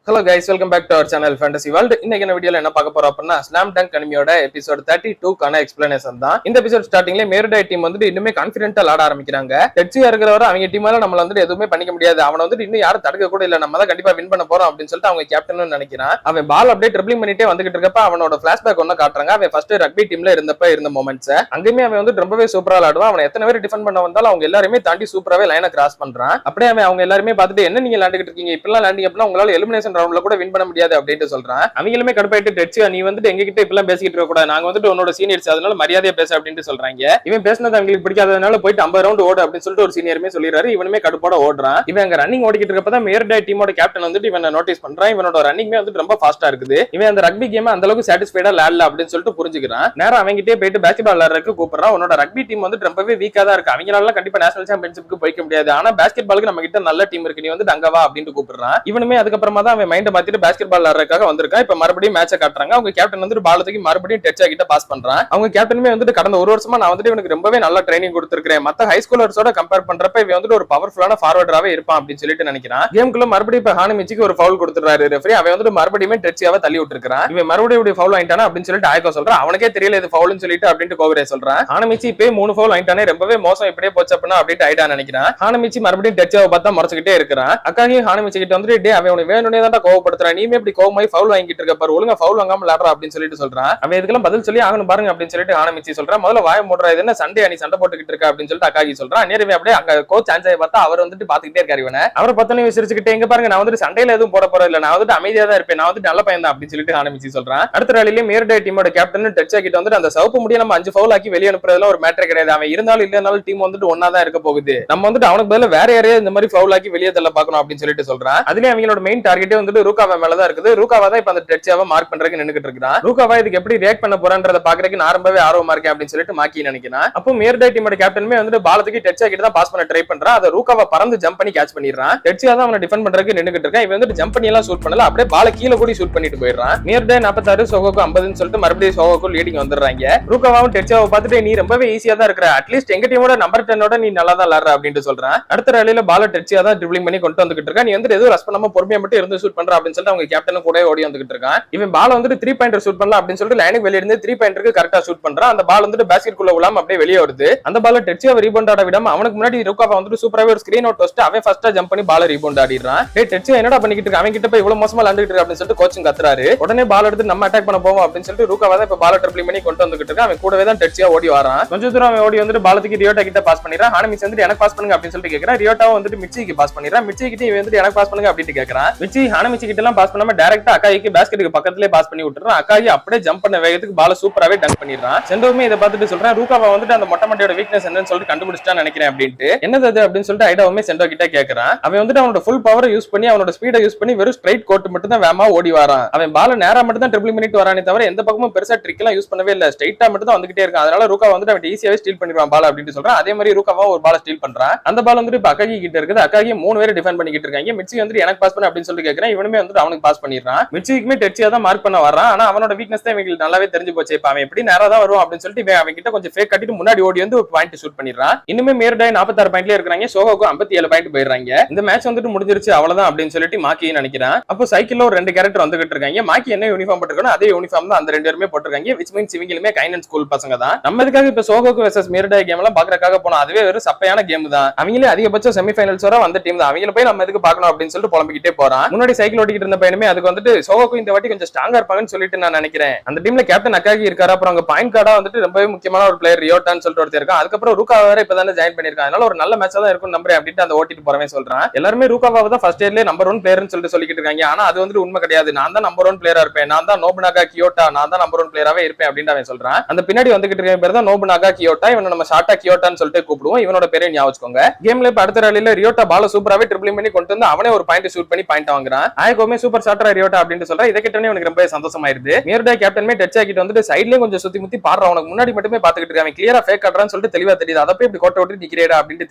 Hello guys, welcome back to our channel Fantasy World. இன்னைக்கு இந்த வீடியோல என்ன பார்க்க போறோம் அப்படின்னா ஸ்லாம் டங்க் அனிமியோட எபிசோட் 32 கான எக்ஸ்பிளனேஷன் தான். இந்த எபிசோட் ஸ்டார்டிங்ல மேருடை டீம் வந்து இன்னுமே கான்ஃபிடென்ட்டா ஆட ஆரம்பிக்கிறாங்க. டெட்சியா இருக்கிறவரை அவங்க டீமால நம்மள வந்து எதுவுமே பண்ணிக்க முடியாது, அவனை வந்து இன்னும் யாரும் தடுக்க கூட இல்ல, நம்ம தான் கண்டிப்பா வின் பண்ண போறோம் அப்படின்னு சொல்லிட்டு அவங்க கேப்டனும் நினைக்கிறான். அவன் பால் அப்படியே ட்ரிபிளிங் பண்ணிட்டே வந்துகிட்டு இருக்கப்ப அவனோட பிளாஷ்பேக் ஒன்னு காட்டுறாங்க. அவன் ஃபர்ஸ்ட் ரக்பி டீம்ல இருந்த மொமெண்ட்ஸ் அங்கேயுமே அவன் வந்து ரொம்பவே சூப்பரா ஆடுவான். அவன் எத்தனை பேர் டிஃபெண்ட் பண்ண வந்தாலும் அவங்க எல்லாருமே தாண்டி சூப்பராவே லைனை கிராஸ் பண்றான். அப்படியே அவன் அவங்க எல்லாருமே பார்த்துட்டு என்ன நீங்க விளையாண்டுட்டு இருக்கீங்க, இப்பெல்லாம் லேண்டிங் அப்படின்னா உங்களால எலிமினேஷன் ரவுண்ட்ல கூட வின் பண்ண முடியாது அப்படின்னு சொல்றான். அவங்களுமே கடுப்பாயிட்டு டெட்சியா நீ வந்துட்டு எங்க கிட்ட இப்பெல்லாம் பேசிக்கிட்டு இருக்க கூடாது, நாங்க வந்துட்டு உன்னோட சீனியர்ஸ், அதனால மரியாதையா பேச அப்படின்னு சொல்றாங்க. இவன் பேசினது அவங்களுக்கு பிடிக்காததுனால போயிட்டு 50 ரவுண்ட் ஓடு அப்படின்னு சொல்லிட்டு ஒரு சீனியருமே சொல்லிடுறாரு. இவனுமே கடுப்போட ஓடுறான். இவன் அங்க ரன்னிங் ஓடிக்கிட்டு இருக்கப்பதான் மேருடை டீமோட கேப்டன் வந்துட்டு இவனை நோட்டீஸ் பண்றான். இவனோட ரன்னிங்மே வந்து ரொம்ப ஃபாஸ்டா இருக்குது. இவன் அந்த ரக்பி கேம் அந்த அளவுக்கு சாட்டிஸ்ஃபைடா விளையாடல அப்படின்னு சொல்லிட்டு புரிஞ்சுக்கிறான். நேரம் அவங்கிட்டே போயிட்டு பேஸ்கெட் பால் விளையாடுறதுக்கு கூப்பிடுறான். உன்னோட ரக்பி டீம் வந்து ரொம்பவே வீக்கா தான் இருக்கு, அவங்களால கண்டிப்பா நேஷனல் சாம்பியன்ஷிப்க்கு போய்க்க முடியாது, ஆனா பேஸ்கெட் பாலுக்கு நம்ம கிட்ட நல்ல டீம் இருக்கு, நீ வந்து அங்கவா அப்படின்னு கூப்பிடுறான். இவனுமே அதுக்கப்புறமா தான் அவன் மைண்ட் மாத்திட்டு பேஸ்கெட் பால் விளையாடுறதுக்காக வந்திருக்கான். இப்ப மறுபடியும் மேட்சை காட்டுறாங்க. அவங்க கேப்டன் வந்து பால் தூக்கி மறுபடியும் டெட்சா கிட்ட பாஸ் பண்றான். அவங்க கேப்டனுமே வந்துட்டு கடந்த ஒரு வருஷமா நான் வந்துட்டு இவனுக்கு ரொம்பவே நல்ல ட்ரைனிங் கொடுத்திருக்கேன், மத்த ஹை ஸ்கூலர்ஸோட கம்பேர் பண்றப்ப இவன் வந்துட்டு ஒரு பவர்ஃபுல்லான ஃபார்வர்டராவே இருப்பான் அப்படின்னு சொல்லிட்டு நினைக்கிறான். கேம்குள்ள மறுபடியும் இப்ப ஹானமிச்சிக்கு ஒரு ஃபவுல் கொடுத்துறாரு ரெஃபரி. அவன் வந்துட்டு மறுபடியும் டெட்சியாவை தள்ளி விட்டுருக்கான். இவன் மறுபடியும் ஃபவுல் ஆயிட்டானா அப்படின்னு சொல்லிட்டு ஆயக்கோ சொல்றான். அவனுக்கே தெரியல இது ஃபவுல்னு சொல்லிட்டு அப்படின்ட்டு கோவரே சொல்றான். ஹானமிச்சி இப்ப 3 ஃபவுல் ஆயிட்டானே, ரொம்பவே மோசம், இப்படியே போச்சு அப்படின்னா அப்படின்ட்டு ஆயிட்டா நினைக்கிறான். ஹானமிச்சி மறுபடியும் டெட்சியாவை பார்த்தா முறைச்சுக்கிட்டே இருக்கிறான். அக்காகி ஹானமிச்சி கிட்ட வந்துட்டு டே அவன் வேணும்னே தான் கோவப்படுத்துறான், நீமே இப்படி கோவமாய் ஃபவுல் வாங்கிட்டு இருக்க பாரு, ஒழுங்கா ஃபவுல் வாங்காம விளையாடுறா அப்படின்னு சொல்லிட்டு சொல்றான். அவன் இதுக்கெல்லாம் பதில் சொல்லி ஆகணும் பாருங்க அப்படின்னு சொல்லிட்டு ஹானமிச்சி சொல்றான். முதல்ல வாய மூடுறா, இது என்ன சண்டே அணி சண்டை போட்டுக்கிட்டு இருக்க அப்படின்னு சொல்லிட்டு அக்காகி சொல்றான். நேரவே அப்படியே அங்க கோச் சான்ஸை பார்த்தா அவர் வந்துட்டு பாத்துக்கிட்டே இருக்காரு. இவனை அவரை பார்த்தோன்னே விசிரிச்சுக்கிட்டே எங்க பாருங்க நான் வந்துட்டு சண்டையில எதுவும் போட போறோம் இல்ல, நான் வந்துட்டு அமைதியா தான் இருப்பேன், நான் வந்துட்டு நல்ல பையன் தான் அப்படின்னு சொல்லிட்டு ஹானமிச்சி சொல்றான். அடுத்த நாளிலேயே மேருடை டீமோட கேப்டன் டெட்சா கிட்ட வந்துட்டு அந்த சவுப்பு முடிய நம்ம 5 ஃபவுல் ஆக்கி வெளியே அனுப்புறதுல ஒரு மேட்டர் கிடையாது, அவன் இருந்தாலும் இல்லனாலும் டீம் வந்துட்டு ஒன்னா தான் இருக்க போகுது, நம்ம வந்துட்டு அவனுக்கு பதிலா வேற யாரையும் இந்த மாதிரி ஃபவுல் ஆக்கி வெளியே தள்ள பார்க்கணும் அப்படின்னு சொல்லிட்டு சொல்றான். அதுலயே அவங்களோட மெயின் டார்கெட்டே வந்துட்டு ரூகாவா மேலதான் இருக்குது. ரூகாவா தான் இப்ப அந்த டெட்சாவை மார்க் பண்றதுக்கு நின்னுகிட்டு இருக்கான். ரூகாவா இதுக்கு எப்படி ரியாக்ட் பண்ண போறான்றத பாக்குறதுக்கு நான் ரொம்பவே ஆர்வமா இருக்கேன் அப்படின்னு சொல்லிட்டு மாக்கி நினைக்கிறான். அப்போ மேருடை டீமோட கேப்டனுமே வந்துட்டு பாலத்துக்கு டெட்சா கிட்ட தான் பாஸ் பண்ண ட்ரை பண்றான். அதை ரூகாவா பறந்து ஜம்ப் பண்ணி கேட்ச் பண்ணிடுறான். டெட்சா தான் அவனை டிஃபெண்ட் பண்றதுக்கு நின்னுகிட்டு இருக்கான். இவன் வந்துட்டு ஜம்ப் பண்ணி எல்லாம் ஷூட் பண்ணல, அப்படியே பால கீழ கூடி ஷூட் பண்ணிட்டு போயிடுறான். மேருடை 46 சோகோக்கு 50ன்னு சொல்லிட்டு மறுபடியும் சோகோக்கு லீடிங் வந்துடுறாங்க. ரூகாவாவும் டெட்சாவை பார்த்துட்டு நீ ரொம்பவே ஈஸியா தான் இருக்கிற, அட்லீஸ்ட் எங்க டீமோட நம்பர் 10 நீ நல்லா தான் விளையாடுற அப்படின்னு சொல்றான். அடுத்த ரேலியில பால டெட்சா தான் ட்ரிபிளிங் பண்ணி கொண்டு வந்துகிட்டு இருக்கான். நீ வந்து எதுவும் ரஷ் பண்ணாம பொறுமையா மட்டும் இருந்து ஷூட் பண்ற அப்படின்னு சொல்லிட்டு அவங்க கேப்டனும் கூட ஓடி வந்துகிட்டு இருக்கான். இவன் பால வந்துட்டு 3 பாயிண்டர் ஷூட் பண்ணலாம் அப்படின்னு சொல்லிட்டு லைனுக்கு வெளிய இருந்து 3 பாயிண்டருக்கு கரெக்டா ஷூட் பண்றான். அந்த பால் வந்துட்டு பேஸ்கெட் குள்ள விழாம அப்படியே வெளியே வருது. அந்த பால டெட்சியாவை ரீபவுண்ட் ஆட விடாம அவனுக்கு முன்னாடி ரூகாவா வந்துட்டு சூப்பராவே ஒரு ஸ்கிரீன் அவுட் வச்சுட்டு அவன் ஃபர்ஸ்டா ஜம்ப் பண்ணி பால ரீபவுண்ட் ஆடிறான். டேய் டெட்சியா என்னடா பண்ணிக்கிட்டு இருக்க, அவன் கிட்ட போய் இவ்வளவு மோசமா விளையாண்டுட்டு இருக்க அப்படின்னு சொல்லிட்டு கோச்சிங் கத்துறாரு. உடனே பால் எடுத்து நம்ம அட்டாக் பண்ண போவோம் அப்படின்னு சொல்லிட்டு ரூகாவா தான் இப்ப பால ட்ரிபிளிங் பண்ணி கொண்டு வந்துகிட்டு இருக்கான். அவன் கூடவே தான் டெட்சியா ஓடி வரான். கொஞ்ச தூரம் அவன் ஓடி வந்துட்டு பாலத்துக்கு ரியோட்டா கிட்ட பாஸ் பண்ணிடுறான். ஹானமிச்சி வந்துட்டு எனக்கு பாஸ் பண்ணுங்க அப்படின்னு சொல்லிட்டு கேக்குறான். ரியோட்டாவும் வந்துட்டு மிச்சிக்கு பாஸ் பண்ணிடுறான். மிச்சி கிட்ட இவன் வந்துட்டு எனக்கு பாஸ் பண்ணுங்க அப்படின்னு கேக்குறான். மிச்சி ஹானமிச்சி கிட்ட எல்லாம் பாஸ் பண்ணாம டைரக்டா அக்காயிக்கு பேஸ்கெட்டுக்கு பக்கத்துலயே பாஸ் பண்ணி விட்டுறான். அக்காயி அப்படியே ஜம்ப் பண்ண வேகத்துக்கு பால சூப்பராவே டங்க் பண்ணிடுறான். செண்டோமே இதை பார்த்துட்டு சொல்றேன் ரூகாவா வந்துட்டு அந்த மொட்டை மண்டையோட வீக்னஸ் என்னன்னு சொல்லிட்டு கண்டுபிடிச்சிட்டான்னு நினைக்கிறேன் அப்படின்ட்டு. என்னது அது அப்படின்னு சொல்லிட்டு ஐடாவுமே செண்டோ கிட்ட கேக்குறான். அவன் வந்துட்டு அவனோட ஃபுல் பவரை யூஸ் பண்ணி அவனோட ஸ்பீடை யூஸ் பண்ணி வெறும் ஸ்ட்ரைட் கோட் மட்டும் தான் வேகமா ஓடி வரான். அவன் பால நேரா மட்டும் தான் ட்ரிபிள் பண்ணிட்டு வரானே தவிர எந்த பக்கமும் பெருசா ட்ரிக் எல்லாம் யூஸ் பண்ணவே இல்ல, ஸ்ட்ரைட்டா மட்டும் தான் வந்துகிட்டே இருக்கான். அதனால ரூகாவா வந்துட்டு அவன் ஈஸியாவே ஸ்டீல் பண்ணிடுவான் பால் அப்படின்னு சொல்றான். அதே மாதிரி ரூகாவா ஒரு பால ஸ்டீல் பண்றான். அந்த பால் வந்துட்டு இப்ப அக்காகி கிட்ட இருக்குது. அக்காகி 3 பேர் டிஃபெண்ட் பண்ணிக்கிட்டு இருக்காங்க. மிச்சி வந்துட்டு எனக்கு பாஸ் பண்ணு அப்படின்னு சொல்லிட்டு கேக்குறான். இவனுமே வந்துட்டு அவனுக்கு பாஸ் பண்ணிடுறான். மிச்சிக்குமே டெட்சியா தான் மார்க் பண்ண வரான். ஆனா அவனோட வீக்னஸ் தான் இவங்களுக்கு நல்லாவே தெரிஞ்சு போச்சு. இப்ப அவன் எப்படி நேரா தான் வருவான் அப்படின்னு சொல்லிட்டு அவன் கிட்ட கொஞ்சம் ஃபேக் கட்டிட்டு முன்னாடி ஓடி வந்து ஒரு பாயிண்ட் ஷூட் பண்ணிடுறான். இன்னுமே மேருடை 46 பாயிண்ட்ல இருக்காங்க. சோகோக்கு 57 பாயிண்ட் போயிடுறாங்க. இந்த மேட்ச் வந்துட்டு முடிஞ்சிருச்சு அவ்வளவுதான் அப்படின்னு சொல்லிட்டு மாக்கி நினைக்கிறான். அப்போ சைக்கிள்ல ஒரு 2 கேரக்டர் வந்துகிட்டு இருக்காங்க. மாக்கி என்ன யூனிஃபார்ம் போட்டுருக்கானோ அதே யூனிஃபார்ம் தான் அந்த 2 பேருமே போட்டுருக்காங்க. விச் மீன்ஸ் இவங்களுமே கைனன் ஸ்கூல் பசங்க தான். நம்ம இதுக்காக இப்ப சோகோக்கு வெர்சஸ் மேருடை கேம் எல்லாம் பாக்குறதுக்காக போனோம், அதுவே ஒரு சப்பையான கேம் தான். அவங்களே அதிகபட்சம் செமிஃபைனல்ஸ் வர வந்த டீம் தான். அவங்கள போய் நம்ம இதுக்கு பார்க்கணும் அப்படின்னு சொல்லிட்டு புலம்பிக்கிட்டே போறான். முன்னாடி சைக்கிள் ஓட்டிக்கிட்டு இருந்த பையனுமே அதுக்கு வந்துட்டு சோகோக்கு இந்த வாட்டி கொஞ்சம் ஸ்ட்ராங்கா இருப்பாங்கன்னு சொல்லிட்டு நான் நினைக்கிறேன். அந்த டீம்ல கேப்டன் அக்காகி இருக்காரு. அப்புறம் அங்க பாயிண்ட் கார்டா வந்துட்டு ரொம்பவே முக்கியமான ஒரு பிளேயர் ரியோட்டான்னு சொல்லிட்டு ஒருத்தர் இருக்கான். அதுக்கப்புறம் ரூகாவா வேற இப்பதான் ஜாயின் பண்ணிருக்கான். அதனால ஒரு நல்ல மேட்சா தான் இருக்கும் நம்புறேன் அப்படின்னு அந்த ஓட்டிட்டு போறவன் சொல்றான். எல்லாருமே ரூகாவாவை தான் ஃபர்ஸ்ட் இயர்லயே நம்பர் 1 பிளேயர்னு சொல்லிட்டு சொல்லிட்டு இருக்காங்க. ஆனா அது வந்துட்டு உண்மை கிடையாது. நான் தான் நம்பர் 1 பிளேயரா இருப்பேன், நான் தான் நோபுனாகா கியோட்டா, நான் தான் நம்பர் 1 பிளேயராவே இருப்பேன் அப்படின்னு அவன் சொல்றான். அந்த பின்னாடி வந்துகிட்டு இருக்க பேர் தான் நோபுனாகா கியோட்டா. இவனை நம்ம ஷார்ட்டா கியோட்டான்னு சொல்லிட்டு கூப்பிடுவோம். இவனோட பேரை ஞாபகம் வச்சுக்கோங்க. கேம்ல இப்ப அடுத்த ரேலியில ரியோட்டா பால சூப்பராவே ட்ரிபிளிங் பண்ணி கொண்டு வந்து அவனே ஒரு பாயிண்ட் ஷூட் பண்ணி பாயிண்ட் வாங்குறான். ஆயக்கோமே சூப்பர் ஷாட்டரா ரியோட்டா அப்படின்னு சொல்றான். இதை கிட்டனே எனக்கு ரொம்ப சந்தோஷமாயிருது. மேருடை கேப்டன்மே டெட்சா கிட்ட வந்துட்டு சைட்லயே கொஞ்சம் சுத்தி முத்தி பாடுறான். உனக்கு முன்னாடி மட்டுமே பாத்துக்கிட்டு இருக்கான், கிளியரா ஃபேக் காட்டுறான்னு சொல்லிட்டு தெளிவா தெரியுது. அதை போய் இப்படி கோட்டை விட்டு நிக்கிறேடா அப்படின்னு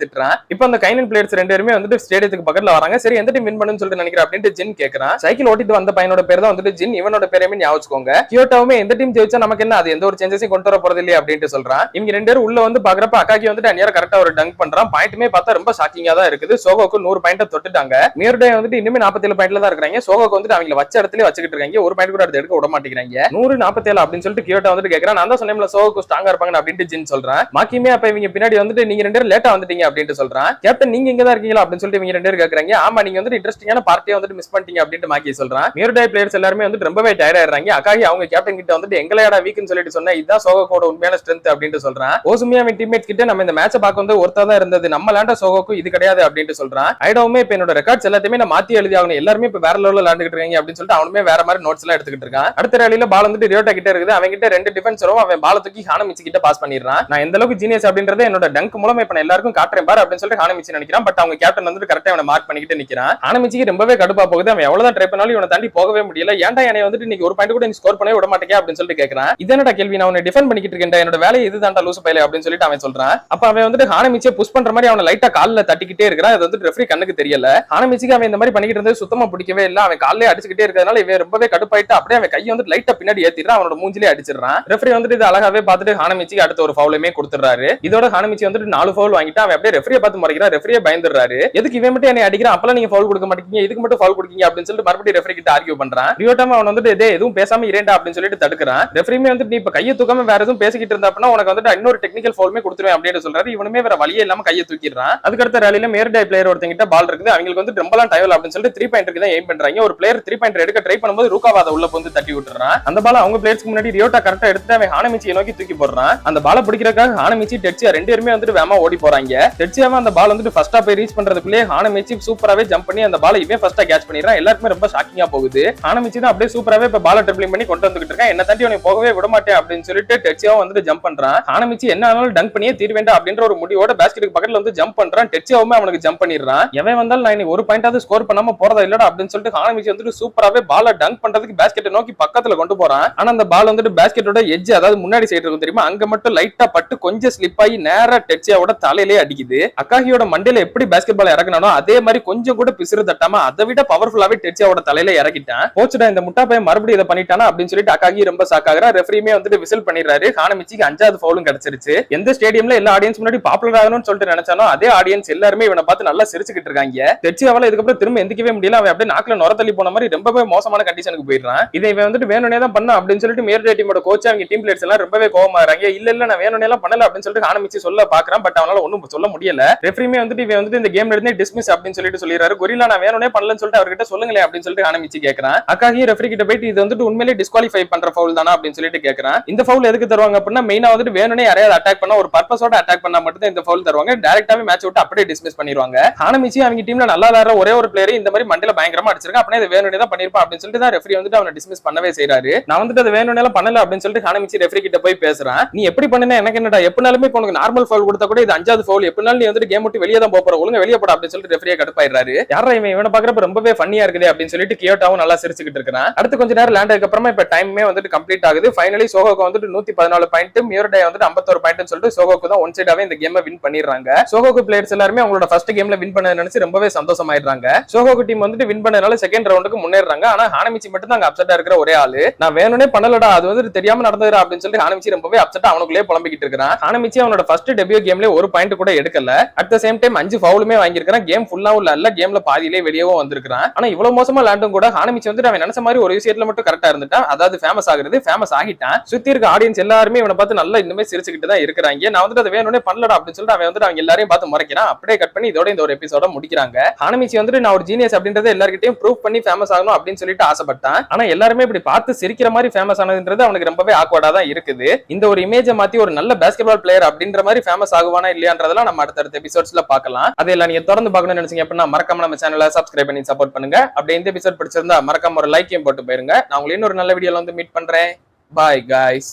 திட்டுறான். இப்போ அந்த கைனன் பிளேயர்ஸ் 2 பேருமே வந்துட்டு ஸ்டேடியத்துக்கு பக்கத்துல வராங்க. சரி எந்த டீம் வின் பண்ணுன்னு சொல்லிட்டு நினைக்கிறேன் அப்படின்னு ஜின் கேக்குறான். சைக்கிள் ஓட்டிட்டு வந்த பையனோட பேர் தான் வந்துட்டு ஜின். இவனோட பேரையுமே ஞாபகம் வச்சுக்கோங்க. கியோட்டாவுமே எந்த டீம் ஜெயிச்சா நமக்கு என்ன, அது எந்த ஒரு சேஞ்சஸையும் கொண்டு வர போறது இல்லையா அப்படின்னு சொல்றான். இவங்க 2 பேரும் உள்ள வந்து பாக்குறப்ப அக்காகி வந்துட்டு அந்நியாரம் கரெக்டா ஒரு டங்க் பண்றான். பாயிண்ட்டுமே பார்த்தா ரொம்ப ஷாக்கிங்கா தான் இருக்குது. சோகோக்கு 100 பாயிண்ட் தொட்டுட்டாங்க. மேருடை வந்துட்டு இன்னுமே 47 பாயிண்ட்ல தான் தான் இருக்காங்க. சோகோக்கு வந்துட்டு அவங்கள வச்ச இடத்துல வச்சுக்கிட்டு இருக்காங்க. ஒரு பாயிண்ட் கூட அடுத்து எடுக்க விட மாட்டேங்கிறாங்க. 147 அப்படின்னு சொல்லிட்டு கியோட்டோ வந்துட்டு கேக்குறான். நான் தான் சொன்னேன்ல சோகோக்கு ஸ்ட்ராங்கா இருப்பாங்க அப்படின்ட்டு ஜின் சொல்றான். மாக்கியுமே அப்ப இவங்க பின்னாடி வந்துட்டு நீங்க ரெண்டு பேரும் லேட்டா வந்துட்டீங்க அப்படின்ட்டு சொல்றான். கேப்டன் நீங்க இங்க தான் இருக்கீங்களா அப்படின்னு சொல்லிட்டு இவங்க ரெண்டு பேரும் கேக்குறாங்க. ஆமா நீங்க வந்துட்டு இன்ட்ரெஸ்டிங்கான பார்ட்டியை வந்துட்டு மிஸ் பண்ணிட்டீங்க அப்படின்ட்டு மாக்கி சொல்றான். மியூர்டை பிளேயர்ஸ் எல்லாருமே வந்துட்டு ரொம்பவே டயர்ட் ஆயிடுறாங்க. அக்காகி அவங்க கேப்டன் கிட்ட வந்துட்டு எங்களையாடா வீக்னு சொல்லிட்டு சொன்னா இதுதான் சோகோக்கோட உண்மையான ஸ்ட்ரென்த் அப்படின்ட்டு சொல்றான். ஓசுமியா அவன் டீம்மேட்ஸ் கிட்ட நம்ம இந்த மேட்சை பார்க்க வந்து ஒருத்தா தான் இருந்தது, நம்ம லேண்டா சோகோக்கு இது கிடையாது அப்படின்ட்டு சொல்றான். ஐடோவுமே இப்ப என்னோட ரெக்கார்ட்ஸ் எல்லாத்தையுமே நான் மாத்தி எழுதி ஆகணும், எல்லாருமே இப்ப வேற லெவல்ல விளையாண்டுட்டு இருக்காங்க அப்படின்னு சொல்லிட்டு அவனுமே வேற மாதிரி நோட்ஸ் எல்லாம் எடுத்துக்கிட்டு இருக்கான். அடுத்த ரேலியில பால் வந்துட்டு ரியோட்டா கிட்ட இருக்குது. அவங்க கிட்ட ரெண்டு டிஃபென்சரும் அவன் பால தூக்கி ஹானமிச்சி கிட்ட பாஸ் பண்ணிடுறான். நான் எந்த அளவுக்கு ஜீனியஸ் அப்படின்றத என்னோட டங்க் மூலமா இப்ப நான் எல்லாருக்கும் காட்டுறேன் பாரு அப்படின்னு சொல்லிட்டு ஹானமிச்சி நினைக்கிறான். பட் அவங்க கேப்டன் வந்துட்டு கரெக்டா அவனை மார்க் பண்ணிக்கிட்டு நிக்கிறான். ஹானமிச்சிக்கு ரொம்பவே கடுப்பா போகுது. அவன் எவ்வளவுதான் ட்ரை பண்ணாலும் இவனை தாண்டி போகவே முடியல. ஏன்டா என்னை வந்துட்டு இன்னைக்கு ஒரு பாயிண்ட் கூட நீ ஸ்கோர் பண்ணவே விட மாட்டேங்க அப்படின்னு சொல்லிட்டு கேட்கறான். இதனடா கேள்வி, நான் உன்னை டிஃபெண்ட் பண்ணிக்கிட்டு இருக்கேன், என்னோட வேலை இதுதான்டா லூசு பையல அப்படின்னு சொல்லிட்டு அவன் சொல்றான். அப்ப அவன் வந்துட்டு ஹானமிச்சியை புஷ் பண்ற மாதிரி அவனை லைட்டா கால்ல தட்டிக்கிட்டே இருக்கிறான். அது வந்து ரெஃப்ரி கண்ணுக்கு தெரியல. ஹானமிச்சிக்கு அவன் இந்த மாதிரி பண்ணிக்கிட்டு இருந்தது சுத்தமா பிடிக்கவே இல்ல. அவன் கால்ல அடிச்சுக்கிட்டே இருக்கிறதுனால இவன் ரொம்பவே கடுப்பாயிட்டு அப்படியே அவன் கையை வந்து லைட்டா பின்னாடி ஏத்திடுறான். அவனோட மூஞ்சிலே அடிச்சிடறான். ரெஃப்ரி வந்துட்டு இது அழகாவே பார்த்துட்டு ஹானமிச்சிக்கு அடுத்த ஒரு ஃபவுலுமே கொடுத்துறாரு. இதோட ஹானமிச்சி வந்துட்டு 4 ஃபவுல் வாங்கிட்டு அவன் அப்படியே ரெஃப்ரியை பார்த்து முறைக்கிறான். ரெஃப்ரியே பயந்துறாரு. எதுக்கு இவன் மட்டும் என்னை அடிக்கிறான், அப்பலாம் நீங்க ஃபவுல் கொடுக்க மாட்டீங்க, இதுக்கு மட்டும் ஃபவுல் கொடுக்கீங்க அப்படின்னு சொல்லிட்டு மறுபடியும் ரெஃப்ரி கிட்ட ஆர்கியூ பண்றான். ரியோட்டாம அவன் வந்துட்டு எதுவும் பேசாம இரேண்டா அப்படின்னு சொல்லிட்டு தடுக்கிறான். ரெஃப்ரியுமே வந்துட்டு நீ இப்ப கையை தூக்காம வேற எதுவும் பேசிக்கிட்டு இருந்தா அப்படின்னா உனக்கு வந்துட்டு இன்னொரு டெக்னிக்கல் ஃபவுலுமே கொடுத்துருவேன் அப்படின்னு சொல்றாரு. இவனுமே வேற வழியே இல்லாம கையை தூக்கிடுறான். அதுக்கடுத்த ரேலியில மேர்டை பிளேயர் ஒருத்தங்கிட்ட பால் இருக்குது. அவங்களுக்கு வந்து ரொம்பலாம் டைவல் அப்படின்னு சொல்லிட்டு 3 பாயிண்ட் தான் எய்ம் பண்றாங்க. ஒரு பிளேயர் 3 பாயிண்ட் எடுக்க ட்ரை பண்ணும்போது ரூகாவாத உள்ள வந்து தட்டி விட்டுறான். அந்த பால் அவங்க பிளேயர்ஸ்க்கு முன்னாடி ரியோட்டா கரெக்டா எடுத்து அவன் ஹானமிச்சியை நோக்கி தூக்கி போடுறான். அந்த பாலை பிடிக்கிறதுக்காக ஹானமிச்சி டெட்சியா ரெண்டு பேருமே வந்துட்டு வேகமா ஓடி போறாங்க. டெட்சியாவை அந்த பால் வந்துட்டு ஃபர்ஸ்டா போய் ரீச் பண்றதுக்குள்ளே ஹானமிச்சி சூப்பராவே ஜம்ப் பண்ணி அந்த பாலை இவன் ஃபர்ஸ்டா கேட்ச் பண்ணிடுறான். எல்லாருக்குமே ரொம்ப ஷாக்கிங்கா போகுது. ஹானமிச்சி தான் அப்படியே சூப்பராவே இப்ப பாலை ட்ரிப்ளிங் பண்ணி கொண்டு வந்துகிட்டு இருக்கான். என்ன தாண்டி அவனை போகவே விட மாட்டேன் அப்படின்னு சொல்லிட்டு டெட்சியாவும் வந்துட்டு ஜம்ப் பண்றான். ஹானமிச்சி என்ன ஆனாலும் டங்க் பண்ணியே தீர்வேண்டா அப்படின்ற ஒரு முடிவோட பேஸ்கெட்டுக்கு பக்கத்துல வந்து ஜம்ப் பண்றான். டெட்சியாவுமே அவனுக்கு ஜம்ப் பண்ணிடுறான். எவன் வந்தாலும் நான் இன்னைக்கு ஒரு பாயிண்டாவது ஸ்கோர் பண்ணாம போறதா இல்லடா அப்படின்னு சொல்லிட்டு ஹானமிச்சி வந்துட்டு சூப்பராவே பாலை டங்க் பண்றதுக்கு பேஸ்கெட்டை நோக்கி பக்கத்துல கொண்டு போறான். ஆனா அந்த பால் வந்துட்டு பேஸ்கெட்டோட எட்ஜ், அதாவது முன்னாடி சைடு இருக்கும் தெரியுமா, அங்க மட்டும் லைட்டா பட்டு கொஞ்சம் ஸ்லிப் ஆகி நேரா டெட்சியாவோட தலையிலே அடிக்குது. அக்காகியோட மண்டையில எப்படி பேஸ்கெட் பால் இறக்கணும் அதே மாதிரி கொஞ்சம் கூட பிசுறு தட்டாம அதை விட பவர்ஃபுல்லாவே டெட்சியாவோட தலையில இறக்கிட்டான். போச்சுடா இந்த முட்டா பையன் மறுபடியும் இதை பண்ணிட்டானா அப்படின்னு சொல்லிட்டு அக்காகி ரொம்ப சாக்காகிறா. ரெஃப்ரியுமே வந்துட்டு விசில் பண்ணிடுறாரு. ஹானமிச்சிக்கு 5வது ஃபவுலும் கிடைச்சிருச்சு. எந்த ஸ்டேடியம்ல எல்லா ஆடியன்ஸ் முன்னாடி பாப்புலர் ஆகணும்னு சொல்லிட்டு நினைச்சானோ அதே ஆடியன்ஸ் எல்லாருமே இவனை பார்த்து நல்லா சிரிச்சுக்கிட்டு இருக்காங்க. டெட்சியாவால இதுக்கப்புறம் திரும்ப எந்திக்கவே முடியல. அவன் அப்படியே நாக்குல நுர தள்ளி போன மாதிரி ரொம்பவே மோசமான கண்டிஷனுக்கு போயிடுறான். இதை இவன் வந்துட்டு வேணும்னே தான் பண்ண அப்படின்னு சொல்லிட்டு மேர்டை டீமோட கோச் அவங்க டீம் பிளேயர்ஸ் எல்லாம் ரொம்பவே கோவமாகறாங்க. இல்ல நான் வேணும்னே எல்லாம் பண்ணல அப்படின்னு சொல்லிட்டு ஹானமிச்சி சொல்ல பாக்குறான். பட் அவனால ஒண்ணும் சொல்ல முடியல. ரெஃப்ரியுமே வந்துட்டு இவன் வந்துட்டு இந்த கேம்ல இருந்தே டிஸ்மிஸ் அப்படின்னு சொல்லிட்டு சொல்லிடுறாரு. கொரில்லா நான் வேணும்னே பண்ணலன்னு சொல்லிட்டு அவர்கிட்ட சொல்லுங்களேன் அப்படின்னு சொல்லிட்டு ஹானமிச்சி கேக்குறான். அக்காகி ரெஃப்ரி கிட்ட போயிட்டு இது வந்துட்டு உண்மையிலே டிஸ்குவாலிஃபை பண்ற ஃபவுல் தானா அப்படின்னு சொல்லிட்டு கேக்குறான். இந்த ஃபவுல் எதுக்கு தருவாங்க அப்படின்னா மெயினா வந்துட்டு வேணும்னே யாரையாவது அட்டாக் பண்ணா ஒரு பர்பஸோட அட்டாக் பண்ணா மட்டும் தான் இந்த ஃபவுல் தருவாங்க. டைரக்டாவே மேட்ச் விட்டு அப்படியே டிஸ்மிஸ் பண்ணிடுவாங்க. ஹானமிச்சி அவங்க டீம்ல நல்லா விளையாடுற ஒரே ஒரு பிளேயர் இந்த மாதிரி மண்டையில பயங்கரமா அடிச்சிருக்கான். அப்படியே இது வேணும்னே தான் பண்ணிருப்பான் அப்படின்னு சொல்லிட்டு தான் ரெஃப்ரி வந்துட்டு அவனை டிஸ்மிஸ் பண்ணவே செய்றாரு. நான் வந்துட்டு அது வேணும்னே பண்ணல அப்படின்னு சொல்லிட்டு ஹானமிச்சி ரெஃப்ரி கிட்ட போய் பேசுறான். நீ எப்படி பண்ணன எனக்கு என்னடா, எப்பனாலுமே உனக்கு நார்மல் ஃபவுல் கொடுத்தா கூட இது 5வது ஃபவுல், எப்பனாலும் நீ வந்துட்டு கேம் விட்டு வெளியே தான் போற, ஒழுங்கா வெளியே போட அப்படின்னு சொல்லிட்டு ரெஃப்ரியே கடுப்பாயிடுறாரு. யாரா இவனை பாக்குறப்ப ரொம்பவே ஃபன்னியா இருக்குது அப்படின்னு சொல்லிட்டு கியோட்டாவும் நல்லா சிரிச்சுக்கிட்டு இருக்கான். அடுத்து கொஞ்ச நேரம் லேண்ட் ஆனதுக்கு அப்புறமா இப்ப டைமே வந்துட்டு கம்ப்ளீட் ஆகுது. ஃபைனலி சோகோக்கு வந்துட்டு 114 பாயிண்ட், மியூர்டை வந்துட்டு 51 பாயிண்ட் சொல்லிட்டு சோகோக்கு தான் ஒன் சைடாவே இந்த கேமை வின் பண்ணிடுறாங்க. சோகோக்கு பிளேயர்ஸ் எல்லாருமே அவங்களோட ஃபர்ஸ்ட் கேம்ல வின் பண்ண நினைச்சு ரொம்பவே சந்தோஷமாயிடுறாங்க. சோகோக்கு டீம் வந்துட்டு வின் பண்ணனால செகண்ட் ரவுண்டுக்கு முன்னேறாங்க. ஆனா ஹானமிச்சி மட்டும் தான் அங்க அப்செட்டா இருக்கிற ஒரே ஆளு. நான் வேணும்னே பண்ணலடா, அது வந்து தெரியாம நடந்ததுடா அப்படின்னு சொல்லிட்டு ஹானமிச்சி ரொம்பவே அப்செட்டா அவனுக்குள்ளே புலம்பிக்கிட்டு இருக்கான். ஹானமிச்சி அவனோட ஃபர்ஸ்ட் டெபியூ கேம்ல ஒரு பாயிண்ட் கூட எடுக்கல. அட் த சேம் டைம் 5 ஃபவுலுமே வாங்கியிருக்கான். கேம் ஃபுல்லாவும் இல்ல, கேம்ல பாதியிலே வெளியவும் வந்திருக்கான். ஆனா இவ்வளவு மோசமா லேண்டும் கூட ஹானமிச்சி வந்துட்டு அவன் நினைச்ச மாதிரி ஒரு விஷயத்துல மட்டும் கரெக்டா இருந்துட்டான். அதாவது ஃபேமஸ் ஆகுறது, ஃபேமஸ் ஆகிட்டான். சுத்தி இருக்க ஆடியன்ஸ் எல்லாருமே இவனை பார்த்து நல்லா இன்னுமே சிரிச்சுக்கிட்டு தான் இருக்கிறாங்க. நான் வந்துட்டு அதை வேணும்னே பண்ணலடா அப்படின்னு சொல்லிட்டு அவன் வந்துட்டு அவங்க எல்லாரையும் பார்த்து முறைக்கிறான். அப்படியே கட் பண்ணி இதோட இந்த ஒரு எபிசோட முடிக்கிறாங்க. ஹானமிச்சி வந்துட்டு நான் ஒரு ஜீனியஸ் அப்படின்றத எல்லார்கிட்டயும் ப்ரூவ் பண்ணி ஃபேமஸ் ஆகணும் அப்படின்னு சொல்லிட்டு ஆசைப்பட்டான். ஆனா எல்லாருமே இப்படி பார்த்து சிரிக்கிற மாதிரி ஃபேமஸ் ஆனதுன்றது அவனுக்கு ரொம்பவே ஆக்வர்டா தான் இருக்குது. இந்த ஒரு இமேஜை மாத்தி ஒரு நல்ல பாஸ்கெட்பால் பிளேயர் அப்படின்ற மாதிரி ஃபேமஸ் ஆகுவானா இல்லையான்றதெல்லாம் நம்ம அடுத்த எபிசோட்ஸ்ல பார்க்கலாம். அதெல்லாம் நீங்க தொடர்ந்து பார்க்கணும்னு நினைச்சீங்க அப்படின்னா மறக்காம நம்ம சேனலை சப்ஸ்கிரைப் பண்ணி சப்போர்ட் பண்ணுங்க. அப்படியே இந்த எபிசோட் பிடிச்சிருந்தா மறக்காம ஒரு லைக்கையும் போட்டு போயிருங்க. நான் உங்களை இன்னொரு நல்ல வீடியோல வந்து மீட் பண்றேன். Bye guys.